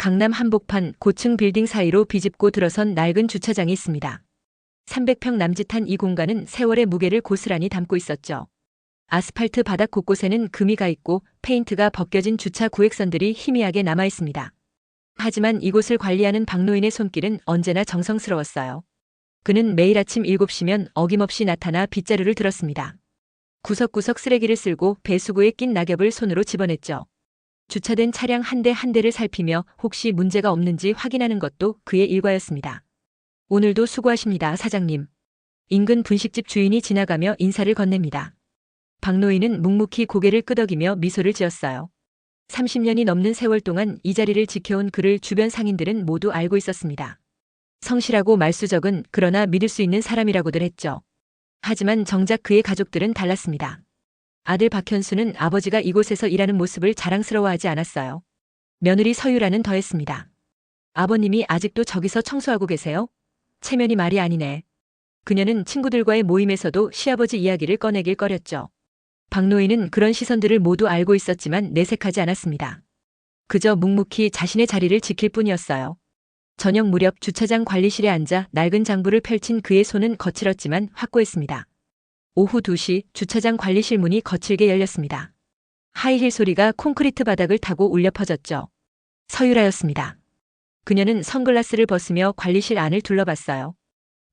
강남 한복판 고층 빌딩 사이로 비집고 들어선 낡은 주차장이 있습니다. 300평 남짓한 이 공간은 세월의 무게를 고스란히 담고 있었죠. 아스팔트 바닥 곳곳에는 금이 가 있고 페인트가 벗겨진 주차 구획선들이 희미하게 남아 있습니다. 하지만 이곳을 관리하는 박노인의 손길은 언제나 정성스러웠어요. 그는 매일 아침 7시면 어김없이 나타나 빗자루를 들었습니다. 구석구석 쓰레기를 쓸고 배수구에 낀 낙엽을 손으로 집어냈죠. 주차된 차량 한 대 한 대를 살피며 혹시 문제가 없는지 확인하는 것도 그의 일과였습니다. 오늘도 수고하십니다, 사장님. 인근 분식집 주인이 지나가며 인사를 건넵니다. 박노인은 묵묵히 고개를 끄덕이며 미소를 지었어요. 30년이 넘는 세월 동안 이 자리를 지켜온 그를 주변 상인들은 모두 알고 있었습니다. 성실하고 말수적은 그러나 믿을 수 있는 사람이라고들 했죠. 하지만 정작 그의 가족들은 달랐습니다. 아들 박현수는 아버지가 이곳에서 일하는 모습을 자랑스러워하지 않았어요. 며느리 서유라는 더했습니다. 아버님이 아직도 저기서 청소하고 계세요? 체면이 말이 아니네. 그녀는 친구들과의 모임에서도 시아버지 이야기를 꺼내길 꺼렸죠. 박노인은 그런 시선들을 모두 알고 있었지만 내색하지 않았습니다. 그저 묵묵히 자신의 자리를 지킬 뿐이었어요. 저녁 무렵 주차장 관리실에 앉아 낡은 장부를 펼친 그의 손은 거칠었지만 확고했습니다. 오후 2시 주차장 관리실 문이 거칠게 열렸습니다. 하이힐 소리가 콘크리트 바닥을 타고 울려 퍼졌죠. 서유라였습니다. 그녀는 선글라스를 벗으며 관리실 안을 둘러봤어요.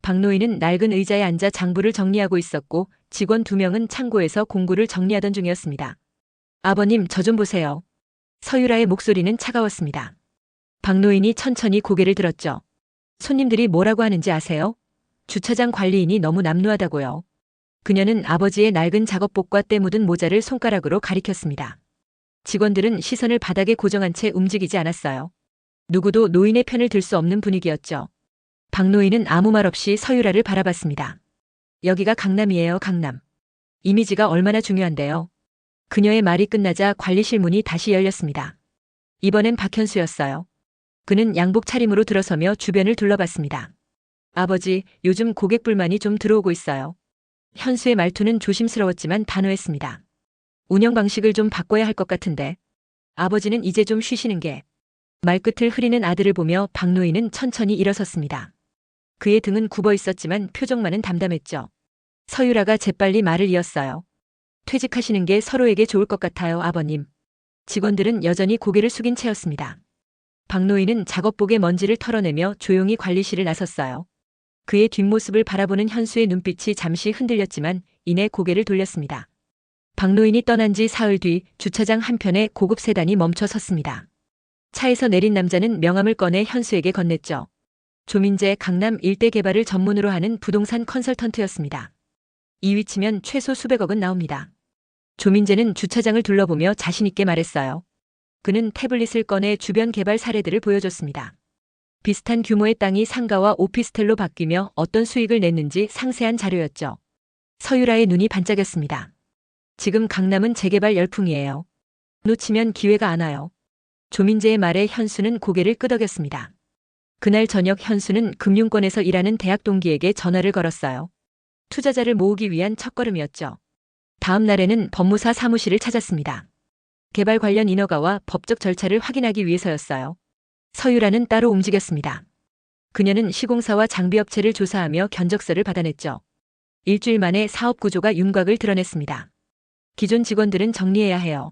박노인은 낡은 의자에 앉아 장부를 정리하고 있었고 직원 2명은 창고에서 공구를 정리하던 중이었습니다. 아버님, 저 좀 보세요. 서유라의 목소리는 차가웠습니다. 박노인이 천천히 고개를 들었죠. 손님들이 뭐라고 하는지 아세요? 주차장 관리인이 너무 남루하다고요. 그녀는 아버지의 낡은 작업복과 때 묻은 모자를 손가락으로 가리켰습니다. 직원들은 시선을 바닥에 고정한 채 움직이지 않았어요. 누구도 노인의 편을 들 수 없는 분위기였죠. 박노인은 아무 말 없이 서유라를 바라봤습니다. 여기가 강남이에요, 강남. 이미지가 얼마나 중요한데요. 그녀의 말이 끝나자 관리실 문이 다시 열렸습니다. 이번엔 박현수였어요. 그는 양복 차림으로 들어서며 주변을 둘러봤습니다. 아버지, 요즘 고객 불만이 좀 들어오고 있어요. 현수의 말투는 조심스러웠지만 단호했습니다. 운영 방식을 좀 바꿔야 할 것 같은데. 아버지는 이제 좀 쉬시는 게. 말끝을 흐리는 아들을 보며 박노인은 천천히 일어섰습니다. 그의 등은 굽어 있었지만 표정만은 담담했죠. 서유라가 재빨리 말을 이었어요. 퇴직하시는 게 서로에게 좋을 것 같아요, 아버님. 직원들은 여전히 고개를 숙인 채였습니다. 박노인은 작업복의 먼지를 털어내며 조용히 관리실을 나섰어요. 그의 뒷모습을 바라보는 현수의 눈빛이 잠시 흔들렸지만 이내 고개를 돌렸습니다. 박노인이 떠난 지 사흘 뒤 주차장 한편에 고급 세단이 멈춰 섰습니다. 차에서 내린 남자는 명함을 꺼내 현수에게 건넸죠. 조민재 강남 일대 개발을 전문으로 하는 부동산 컨설턴트였습니다. 이 위치면 최소 수백억은 나옵니다. 조민재는 주차장을 둘러보며 자신있게 말했어요. 그는 태블릿을 꺼내 주변 개발 사례들을 보여줬습니다. 비슷한 규모의 땅이 상가와 오피스텔로 바뀌며 어떤 수익을 냈는지 상세한 자료였죠. 서유라의 눈이 반짝였습니다. 지금 강남은 재개발 열풍이에요. 놓치면 기회가 안 와요. 조민재의 말에 현수는 고개를 끄덕였습니다. 그날 저녁 현수는 금융권에서 일하는 대학 동기에게 전화를 걸었어요. 투자자를 모으기 위한 첫걸음이었죠. 다음 날에는 법무사 사무실을 찾았습니다. 개발 관련 인허가와 법적 절차를 확인하기 위해서였어요. 서유라는 따로 움직였습니다. 그녀는 시공사와 장비업체를 조사하며 견적서를 받아냈죠. 일주일 만에 사업 구조가 윤곽을 드러냈습니다. 기존 직원들은 정리해야 해요.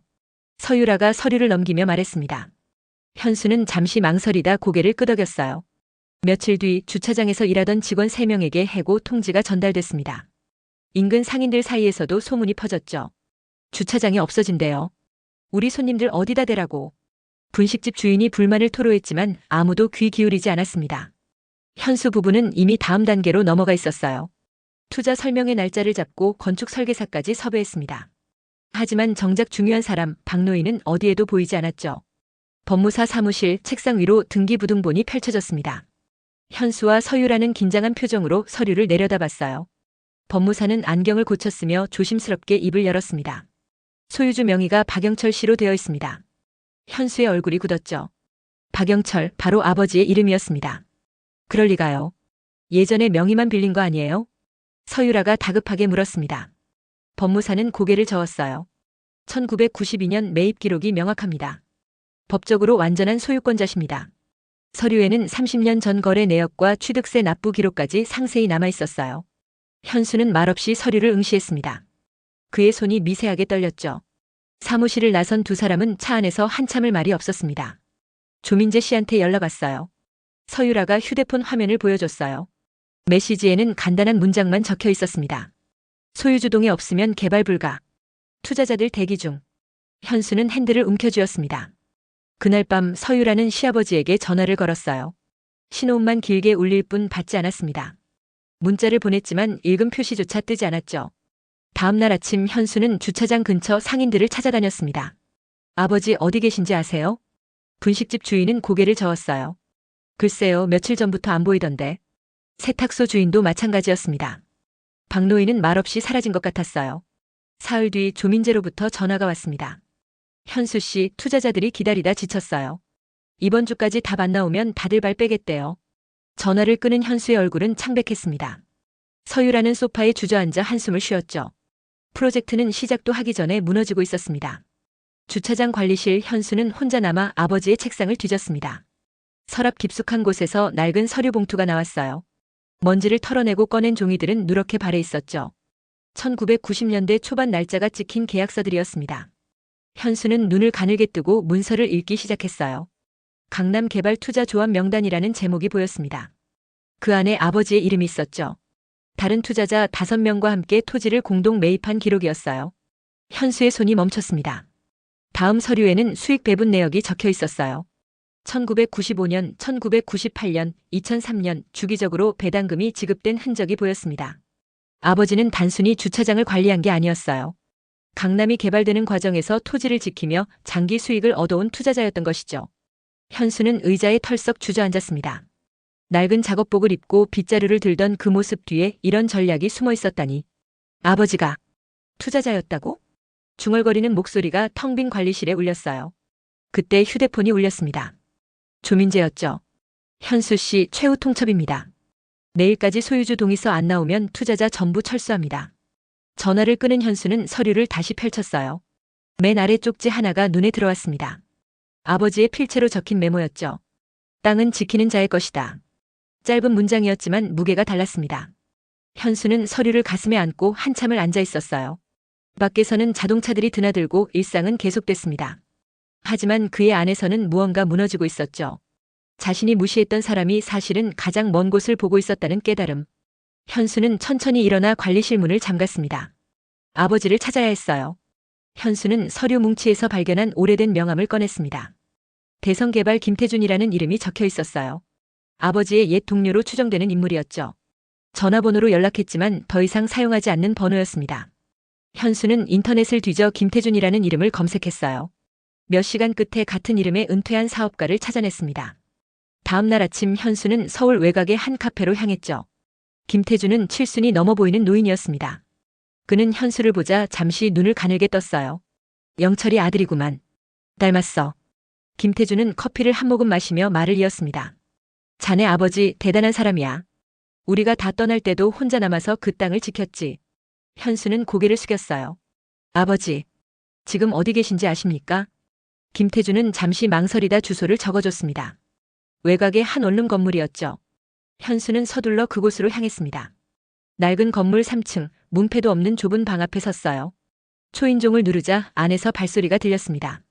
서유라가 서류를 넘기며 말했습니다. 현수는 잠시 망설이다 고개를 끄덕였어요. 며칠 뒤 주차장에서 일하던 직원 3명에게 해고 통지가 전달됐습니다. 인근 상인들 사이에서도 소문이 퍼졌죠. 주차장이 없어진대요. 우리 손님들 어디다 대라고. 분식집 주인이 불만을 토로했지만 아무도 귀 기울이지 않았습니다. 현수 부부는 이미 다음 단계로 넘어가 있었어요. 투자 설명회 날짜를 잡고 건축 설계사까지 섭외했습니다. 하지만 정작 중요한 사람 박노인은 어디에도 보이지 않았죠. 법무사 사무실 책상 위로 등기부등본이 펼쳐졌습니다. 현수와 서유라는 긴장한 표정으로 서류를 내려다봤어요. 법무사는 안경을 고쳤으며 조심스럽게 입을 열었습니다. 소유주 명의가 박영철 씨로 되어 있습니다. 현수의 얼굴이 굳었죠. 박영철, 바로 아버지의 이름이었습니다. 그럴 리가요. 예전에 명의만 빌린 거 아니에요? 서유라가 다급하게 물었습니다. 법무사는 고개를 저었어요. 1992년 매입 기록이 명확합니다. 법적으로 완전한 소유권자십니다. 서류에는 30년 전 거래 내역과 취득세 납부 기록까지 상세히 남아 있었어요. 현수는 말없이 서류를 응시했습니다. 그의 손이 미세하게 떨렸죠. 사무실을 나선 두 사람은 차 안에서 한참을 말이 없었습니다. 조민재 씨한테 연락 왔어요. 서유라가 휴대폰 화면을 보여줬어요. 메시지에는 간단한 문장만 적혀 있었습니다. 소유주동에 없으면 개발 불가. 투자자들 대기 중. 현수는 핸들을 움켜쥐었습니다. 그날 밤 서유라는 시아버지에게 전화를 걸었어요. 신호음만 길게 울릴 뿐 받지 않았습니다. 문자를 보냈지만 읽음 표시조차 뜨지 않았죠. 다음 날 아침 현수는 주차장 근처 상인들을 찾아다녔습니다. 아버지 어디 계신지 아세요? 분식집 주인은 고개를 저었어요. 글쎄요, 며칠 전부터 안 보이던데. 세탁소 주인도 마찬가지였습니다. 박노인은 말없이 사라진 것 같았어요. 사흘 뒤 조민재로부터 전화가 왔습니다. 현수 씨, 투자자들이 기다리다 지쳤어요. 이번 주까지 답 안 나오면 다들 발 빼겠대요. 전화를 끊은 현수의 얼굴은 창백했습니다. 서유라는 소파에 주저앉아 한숨을 쉬었죠. 프로젝트는 시작도 하기 전에 무너지고 있었습니다. 주차장 관리실 현수는 혼자 남아 아버지의 책상을 뒤졌습니다. 서랍 깊숙한 곳에서 낡은 서류 봉투가 나왔어요. 먼지를 털어내고 꺼낸 종이들은 누렇게 발해 있었죠. 1990년대 초반 날짜가 찍힌 계약서들이었습니다. 현수는 눈을 가늘게 뜨고 문서를 읽기 시작했어요. 강남개발투자조합 명단이라는 제목이 보였습니다. 그 안에 아버지의 이름이 있었죠. 다른 투자자 5명과 함께 토지를 공동 매입한 기록이었어요. 현수의 손이 멈췄습니다. 다음 서류에는 수익 배분 내역이 적혀 있었어요. 1995년, 1998년, 2003년 주기적으로 배당금이 지급된 흔적이 보였습니다. 아버지는 단순히 주차장을 관리한 게 아니었어요. 강남이 개발되는 과정에서 토지를 지키며 장기 수익을 얻어온 투자자였던 것이죠. 현수는 의자에 털썩 주저앉았습니다. 낡은 작업복을 입고 빗자루를 들던 그 모습 뒤에 이런 전략이 숨어 있었다니. 아버지가 투자자였다고? 중얼거리는 목소리가 텅 빈 관리실에 울렸어요. 그때 휴대폰이 울렸습니다. 조민재였죠. 현수 씨, 최후 통첩입니다. 내일까지 소유주 동의서 안 나오면 투자자 전부 철수합니다. 전화를 끊은 현수는 서류를 다시 펼쳤어요. 맨 아래 쪽지 하나가 눈에 들어왔습니다. 아버지의 필체로 적힌 메모였죠. 땅은 지키는 자의 것이다. 짧은 문장이었지만 무게가 달랐습니다. 현수는 서류를 가슴에 안고 한참을 앉아 있었어요. 밖에서는 자동차들이 드나들고 일상은 계속됐습니다. 하지만 그의 안에서는 무언가 무너지고 있었죠. 자신이 무시했던 사람이 사실은 가장 먼 곳을 보고 있었다는 깨달음. 현수는 천천히 일어나 관리실 문을 잠갔습니다. 아버지를 찾아야 했어요. 현수는 서류 뭉치에서 발견한 오래된 명함을 꺼냈습니다. 대성개발 김태준이라는 이름이 적혀 있었어요. 아버지의 옛 동료로 추정되는 인물이었죠. 전화번호로 연락했지만 더 이상 사용하지 않는 번호였습니다. 현수는 인터넷을 뒤져 김태준이라는 이름을 검색했어요. 몇 시간 끝에 같은 이름의 은퇴한 사업가를 찾아냈습니다. 다음 날 아침 현수는 서울 외곽의 한 카페로 향했죠. 김태준은 칠순이 넘어 보이는 노인이었습니다. 그는 현수를 보자 잠시 눈을 가늘게 떴어요. 영철이 아들이구만. 닮았어. 김태준은 커피를 한 모금 마시며 말을 이었습니다. 자네 아버지 대단한 사람이야. 우리가 다 떠날 때도 혼자 남아서 그 땅을 지켰지. 현수는 고개를 숙였어요. 아버지, 지금 어디 계신지 아십니까? 김태준은 잠시 망설이다 주소를 적어줬습니다. 외곽의 한 원룸 건물이었죠. 현수는 서둘러 그곳으로 향했습니다. 낡은 건물 3층, 문패도 없는 좁은 방 앞에 섰어요. 초인종을 누르자 안에서 발소리가 들렸습니다.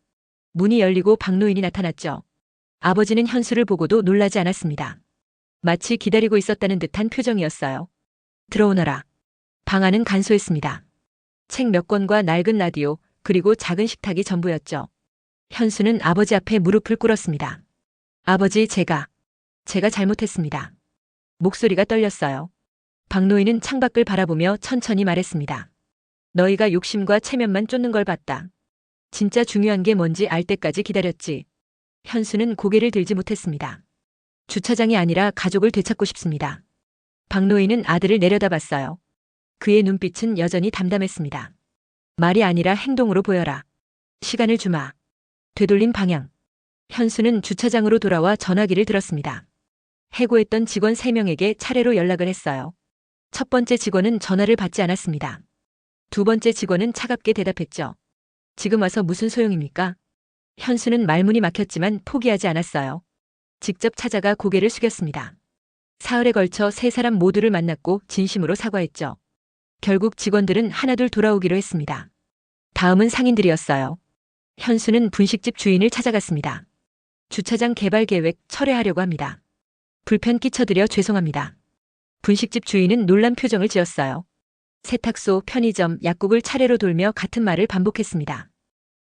문이 열리고 박노인이 나타났죠. 아버지는 현수를 보고도 놀라지 않았습니다. 마치 기다리고 있었다는 듯한 표정이었어요. 들어오너라. 방 안은 간소했습니다. 책 몇 권과 낡은 라디오, 그리고 작은 식탁이 전부였죠. 현수는 아버지 앞에 무릎을 꿇었습니다. 아버지, 제가 잘못했습니다. 목소리가 떨렸어요. 박노인은 창밖을 바라보며 천천히 말했습니다. 너희가 욕심과 체면만 쫓는 걸 봤다. 진짜 중요한 게 뭔지 알 때까지 기다렸지. 현수는 고개를 들지 못했습니다. 주차장이 아니라 가족을 되찾고 싶습니다. 박노인은 아들을 내려다봤어요. 그의 눈빛은 여전히 담담했습니다. 말이 아니라 행동으로 보여라. 시간을 주마. 되돌린 방향. 현수는 주차장으로 돌아와 전화기를 들었습니다. 해고했던 직원 3명에게 차례로 연락을 했어요. 첫 번째 직원은 전화를 받지 않았습니다. 두 번째 직원은 차갑게 대답했죠. 지금 와서 무슨 소용입니까? 현수는 말문이 막혔지만 포기하지 않았어요. 직접 찾아가 고개를 숙였습니다. 사흘에 걸쳐 세 사람 모두를 만났고 진심으로 사과했죠. 결국 직원들은 하나둘 돌아오기로 했습니다. 다음은 상인들이었어요. 현수는 분식집 주인을 찾아갔습니다. 주차장 개발 계획 철회하려고 합니다. 불편 끼쳐드려 죄송합니다. 분식집 주인은 놀란 표정을 지었어요. 세탁소, 편의점, 약국을 차례로 돌며 같은 말을 반복했습니다.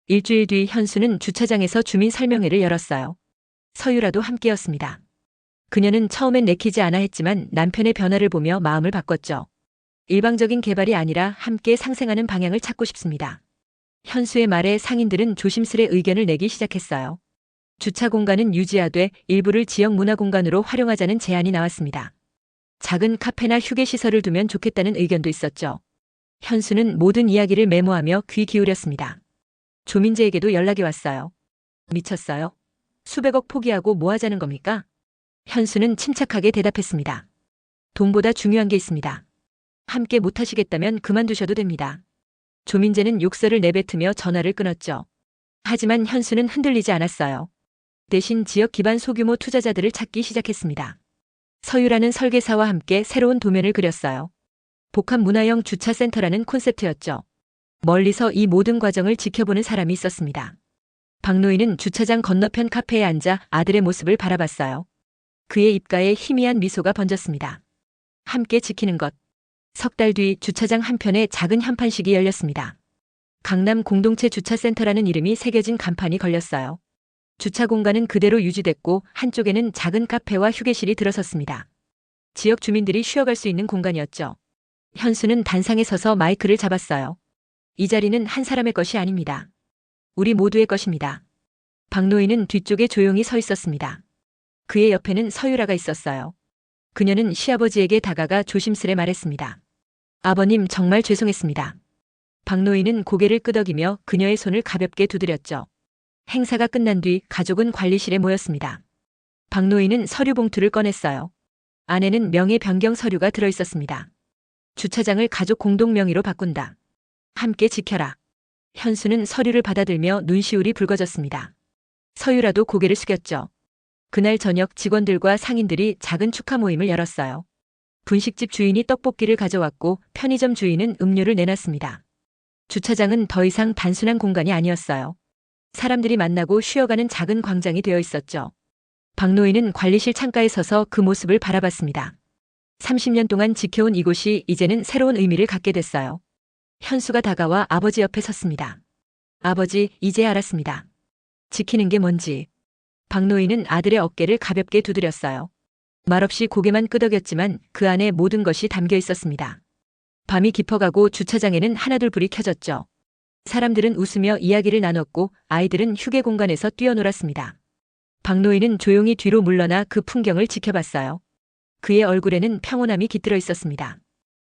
일주일 뒤 현수는 주차장에서 주민 설명회를 열었어요. 서유라도 함께였습니다. 그녀는 처음엔 내키지 않아 했지만 남편의 변화를 보며 마음을 바꿨죠. 일방적인 개발이 아니라 함께 상생하는 방향을 찾고 싶습니다. 현수의 말에 상인들은 조심스레 의견을 내기 시작했어요. 주차 공간은 유지하되 일부를 지역 문화 공간으로 활용하자는 제안이 나왔습니다. 작은 카페나 휴게시설을 두면 좋겠다는 의견도 있었죠. 현수는 모든 이야기를 메모하며 귀 기울였습니다. 조민재에게도 연락이 왔어요. 미쳤어요? 수백억 포기하고 뭐 하자는 겁니까? 현수는 침착하게 대답했습니다. 돈보다 중요한 게 있습니다. 함께 못하시겠다면 그만두셔도 됩니다. 조민재는 욕설을 내뱉으며 전화를 끊었죠. 하지만 현수는 흔들리지 않았어요. 대신 지역 기반 소규모 투자자들을 찾기 시작했습니다. 서유라는 설계사와 함께 새로운 도면을 그렸어요. 복합문화형 주차센터라는 콘셉트였죠. 멀리서 이 모든 과정을 지켜보는 사람이 있었습니다. 박노인은 주차장 건너편 카페에 앉아 아들의 모습을 바라봤어요. 그의 입가에 희미한 미소가 번졌습니다. 함께 지키는 것. 석 달 뒤 주차장 한편에 작은 현판식이 열렸습니다. 강남 공동체 주차센터라는 이름이 새겨진 간판이 걸렸어요. 주차 공간은 그대로 유지됐고 한쪽에는 작은 카페와 휴게실이 들어섰습니다. 지역 주민들이 쉬어갈 수 있는 공간이었죠. 현수는 단상에 서서 마이크를 잡았어요. 이 자리는 한 사람의 것이 아닙니다. 우리 모두의 것입니다. 박노인은 뒤쪽에 조용히 서 있었습니다. 그의 옆에는 서유라가 있었어요. 그녀는 시아버지에게 다가가 조심스레 말했습니다. 아버님 정말 죄송했습니다. 박노인은 고개를 끄덕이며 그녀의 손을 가볍게 두드렸죠. 행사가 끝난 뒤 가족은 관리실에 모였습니다. 박노인은 서류 봉투를 꺼냈어요. 안에는 명의 변경 서류가 들어있었습니다. 주차장을 가족 공동 명의로 바꾼다. 함께 지켜라. 현수는 서류를 받아들며 눈시울이 붉어졌습니다. 서유라도 고개를 숙였죠. 그날 저녁 직원들과 상인들이 작은 축하 모임을 열었어요. 분식집 주인이 떡볶이를 가져왔고 편의점 주인은 음료를 내놨습니다. 주차장은 더 이상 단순한 공간이 아니었어요. 사람들이 만나고 쉬어가는 작은 광장이 되어 있었죠. 박노인은 관리실 창가에 서서 그 모습을 바라봤습니다. 30년 동안 지켜온 이곳이 이제는 새로운 의미를 갖게 됐어요. 현수가 다가와 아버지 옆에 섰습니다. 아버지, 이제 알았습니다. 지키는 게 뭔지. 박노인은 아들의 어깨를 가볍게 두드렸어요. 말없이 고개만 끄덕였지만 그 안에 모든 것이 담겨 있었습니다. 밤이 깊어가고 주차장에는 하나둘 불이 켜졌죠. 사람들은 웃으며 이야기를 나눴고 아이들은 휴게 공간에서 뛰어놀았습니다. 박노인은 조용히 뒤로 물러나 그 풍경을 지켜봤어요. 그의 얼굴에는 평온함이 깃들어 있었습니다.